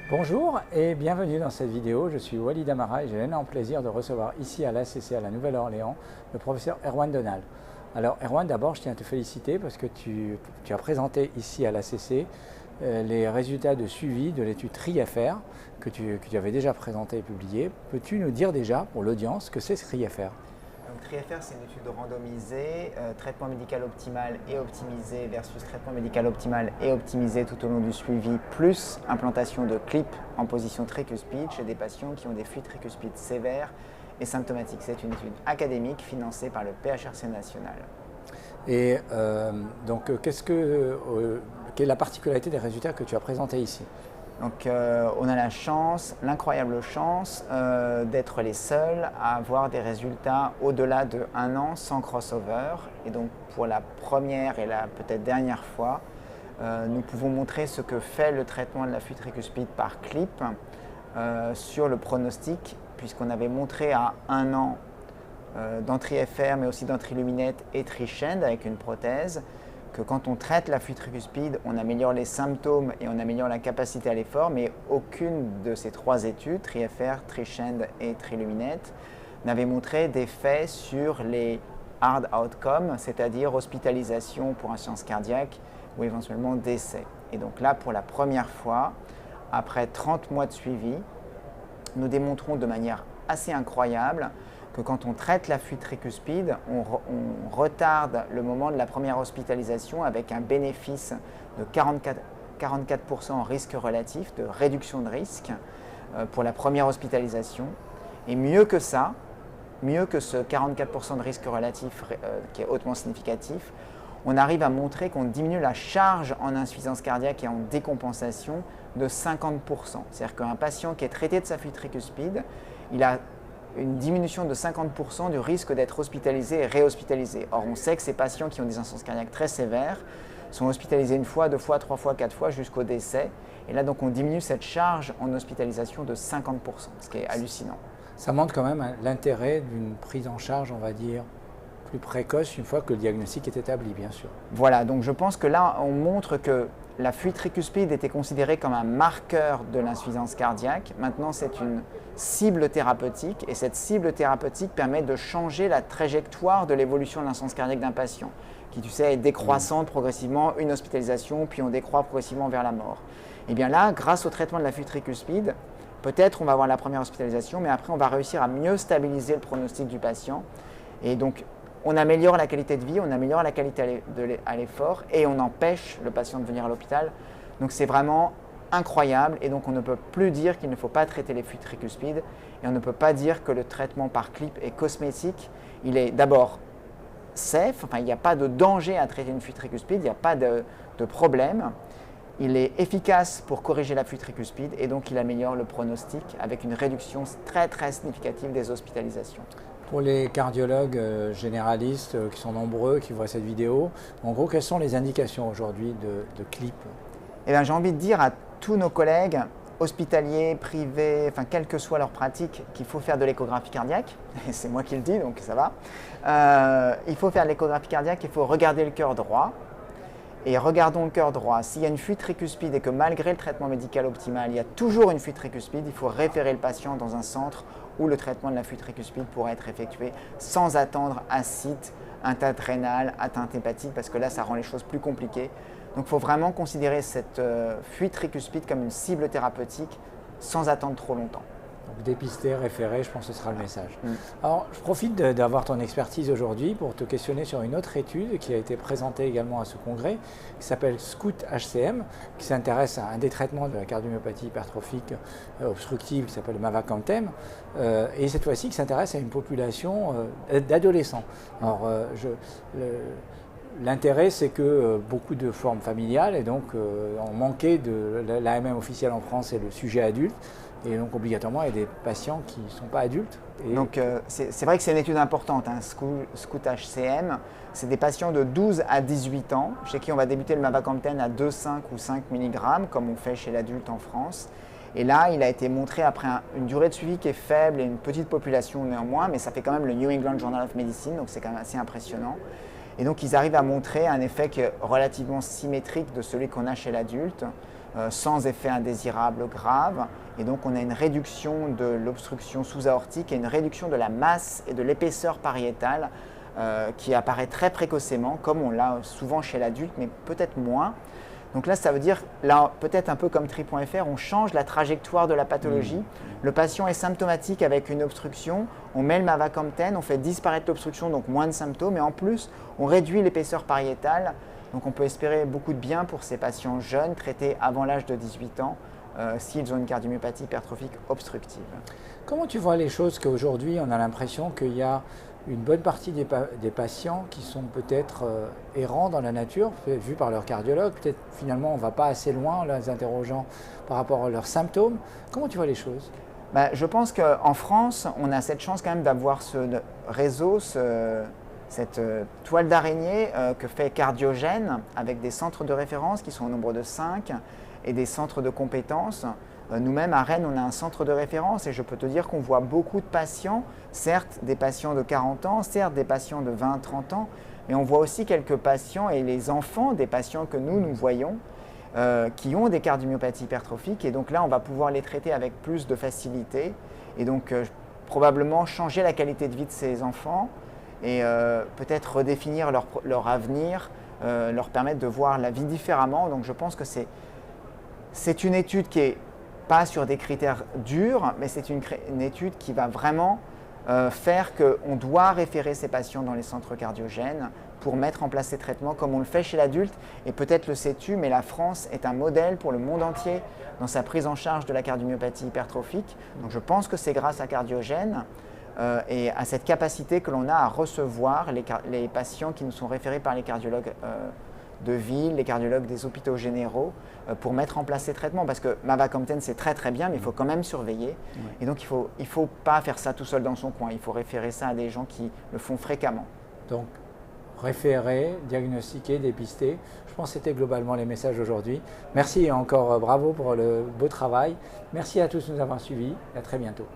Bonjour et bienvenue dans cette vidéo. Je suis Walid Amara et j'ai l'énorme plaisir de recevoir ici à l'ACC à la Nouvelle-Orléans le professeur Erwan Donal. Alors Erwan, d'abord je tiens à te féliciter parce que tu as présenté ici à l'ACC les résultats de suivi de l'étude TRI-FR que tu avais déjà présenté et publié. Peux-tu nous dire déjà pour l'audience ce que c'est ce TRI-FR? Donc TRI-FR, c'est une étude randomisée, traitement médical optimal et optimisé versus traitement médical optimal et optimisé tout au long du suivi, plus implantation de clips en position tricuspide chez des patients qui ont des fuites tricuspides sévères et symptomatiques. C'est une étude académique financée par le PHRC national. Et donc, quelle est la particularité des résultats que tu as présentés ici? Donc on a la chance, l'incroyable chance d'être les seuls à avoir des résultats au-delà de 1 an sans crossover. Et donc pour la première et la peut-être dernière fois, nous pouvons montrer ce que fait le traitement de la fuite tricuspide par clip sur le pronostic, puisqu'on avait montré à 1 an dans TRI-FR mais aussi dans TRI-Luminette et TRI-SHAND avec une prothèse, que quand on traite la fuite tricuspide, on améliore les symptômes et on améliore la capacité à l'effort, mais aucune de ces 3 études, TRI-FR, TRI-SHAND et TRI-Luminette, n'avait montré d'effet sur les hard outcomes, c'est-à-dire hospitalisation pour insuffisance cardiaque ou éventuellement décès. Et donc là, pour la première fois, après 30 mois de suivi, nous démontrons de manière assez incroyable que quand on traite la fuite tricuspide, on retarde le moment de la première hospitalisation avec un bénéfice de 44% en risque relatif, de réduction de risque pour la première hospitalisation. Et mieux que ça, mieux que ce 44% de risque relatif qui est hautement significatif, on arrive à montrer qu'on diminue la charge en insuffisance cardiaque et en décompensation de 50%. C'est-à-dire qu'un patient qui est traité de sa fuite tricuspide, il a une diminution de 50% du risque d'être hospitalisé et réhospitalisé. Or, on sait que ces patients qui ont des insuffisances cardiaques très sévères sont hospitalisés 1 fois, 2 fois, 3 fois, 4 fois jusqu'au décès. Et là, donc, on diminue cette charge en hospitalisation de 50%, ce qui est hallucinant. Ça montre quand même l'intérêt d'une prise en charge, on va dire, plus précoce une fois que le diagnostic est établi, bien sûr. Voilà, donc je pense que là, on montre que la fuite tricuspide était considérée comme un marqueur de l'insuffisance cardiaque. Maintenant, c'est une cible thérapeutique et cette cible thérapeutique permet de changer la trajectoire de l'évolution de l'insuffisance cardiaque d'un patient qui, tu sais, est décroissante progressivement, une hospitalisation, puis on décroît progressivement vers la mort. Et bien là, grâce au traitement de la fuite tricuspide, peut-être on va avoir la première hospitalisation, mais après on va réussir à mieux stabiliser le pronostic du patient. Et donc, on améliore la qualité de vie, on améliore la qualité à l'effort et on empêche le patient de venir à l'hôpital. Donc c'est vraiment incroyable et donc on ne peut plus dire qu'il ne faut pas traiter les fuites tricuspides et on ne peut pas dire que le traitement par clip est cosmétique. Il est d'abord safe, enfin il n'y a pas de danger à traiter une fuite tricuspide, il n'y a pas de problème. Il est efficace pour corriger la fuite tricuspide et donc il améliore le pronostic avec une réduction très très significative des hospitalisations. Pour les cardiologues généralistes qui sont nombreux, qui voient cette vidéo, en gros, quelles sont les indications aujourd'hui de clip? Eh bien, j'ai envie de dire à tous nos collègues hospitaliers, privés, enfin, quelle que soit leur pratique, qu'il faut faire de l'échographie cardiaque. C'est moi qui le dis, donc ça va. Il faut faire de l'échographie cardiaque, il faut regarder le cœur droit. Et regardons le cœur droit. S'il y a une fuite tricuspide et que malgré le traitement médical optimal, il y a toujours une fuite tricuspide, il faut référer le patient dans un centre où le traitement de la fuite tricuspide pourra être effectué sans attendre ascite, atteinte rénale, atteinte hépatique, parce que là, ça rend les choses plus compliquées. Donc, il faut vraiment considérer cette fuite tricuspide comme une cible thérapeutique sans attendre trop longtemps. Donc dépister, référer, je pense que ce sera le message. Alors, je profite d'avoir ton expertise aujourd'hui pour te questionner sur une autre étude qui a été présentée également à ce congrès, qui s'appelle SCOOT-HCM, qui s'intéresse à un des traitements de la cardiomyopathie hypertrophique obstructive qui s'appelle mavacamten, et cette fois-ci qui s'intéresse à une population d'adolescents. Alors, l'intérêt, c'est que beaucoup de formes familiales et donc ont manqué de l'AMM officielle en France et le sujet adulte. Et donc obligatoirement, il y a des patients qui ne sont pas adultes. Donc c'est vrai que c'est une étude importante, hein, SCOOT-HCM. C'est des patients de 12 à 18 ans, chez qui on va débuter le mavacamten à 2, 5 ou 5 mg, comme on fait chez l'adulte en France. Et là, il a été montré après une durée de suivi qui est faible et une petite population néanmoins, mais ça fait quand même le New England Journal of Medicine, donc c'est quand même assez impressionnant. Et donc ils arrivent à montrer un effet qui est relativement symétrique de celui qu'on a chez l'adulte, sans effet indésirable grave. Et donc on a une réduction de l'obstruction sous-aortique et une réduction de la masse et de l'épaisseur pariétale qui apparaît très précocement, comme on l'a souvent chez l'adulte, mais peut-être moins. Donc là, ça veut dire, là, peut-être un peu comme Tri.fr, on change la trajectoire de la pathologie. Le patient est symptomatique avec une obstruction, on met le mavacamten, on fait disparaître l'obstruction, donc moins de symptômes, et en plus, on réduit l'épaisseur pariétale. Donc on peut espérer beaucoup de bien pour ces patients jeunes traités avant l'âge de 18 ans s'ils ont une cardiomyopathie hypertrophique obstructive. Comment tu vois les choses qu'aujourd'hui, on a l'impression qu'il y a une bonne partie des patients qui sont peut-être errants dans la nature, vus par leur cardiologue, peut-être finalement on ne va pas assez loin en les interrogeant par rapport à leurs symptômes. Comment tu vois les choses? Je pense qu'en France, on a cette chance quand même d'avoir ce réseau, cette toile d'araignée que fait Cardiogène, avec des centres de référence qui sont au nombre de 5 et des centres de compétences. Nous-mêmes, à Rennes, on a un centre de référence et je peux te dire qu'on voit beaucoup de patients, certes des patients de 40 ans, certes des patients de 20-30 ans, mais on voit aussi quelques patients et les enfants des patients que nous voyons qui ont des cardiomyopathies hypertrophiques et donc là, on va pouvoir les traiter avec plus de facilité et donc probablement changer la qualité de vie de ces enfants et peut-être redéfinir leur avenir, leur permettre de voir la vie différemment. Donc je pense que c'est une étude qui est pas sur des critères durs, mais c'est une étude qui va vraiment faire qu'on doit référer ces patients dans les centres cardiogènes pour mettre en place ces traitements comme on le fait chez l'adulte. Et peut-être le sais-tu, mais la France est un modèle pour le monde entier dans sa prise en charge de la cardiomyopathie hypertrophique. Donc je pense que c'est grâce à Cardiogène et à cette capacité que l'on a à recevoir les patients qui nous sont référés par les cardiologues de ville, les cardiologues des hôpitaux généraux pour mettre en place ces traitements parce que mavacamten c'est très très bien mais il faut quand même surveiller et donc il faut pas faire ça tout seul dans son coin, il faut référer ça à des gens qui le font fréquemment. Donc référer, diagnostiquer, dépister, je pense que c'était globalement les messages aujourd'hui. Merci et encore bravo pour le beau travail. Merci à tous de nous avoir suivis et à très bientôt.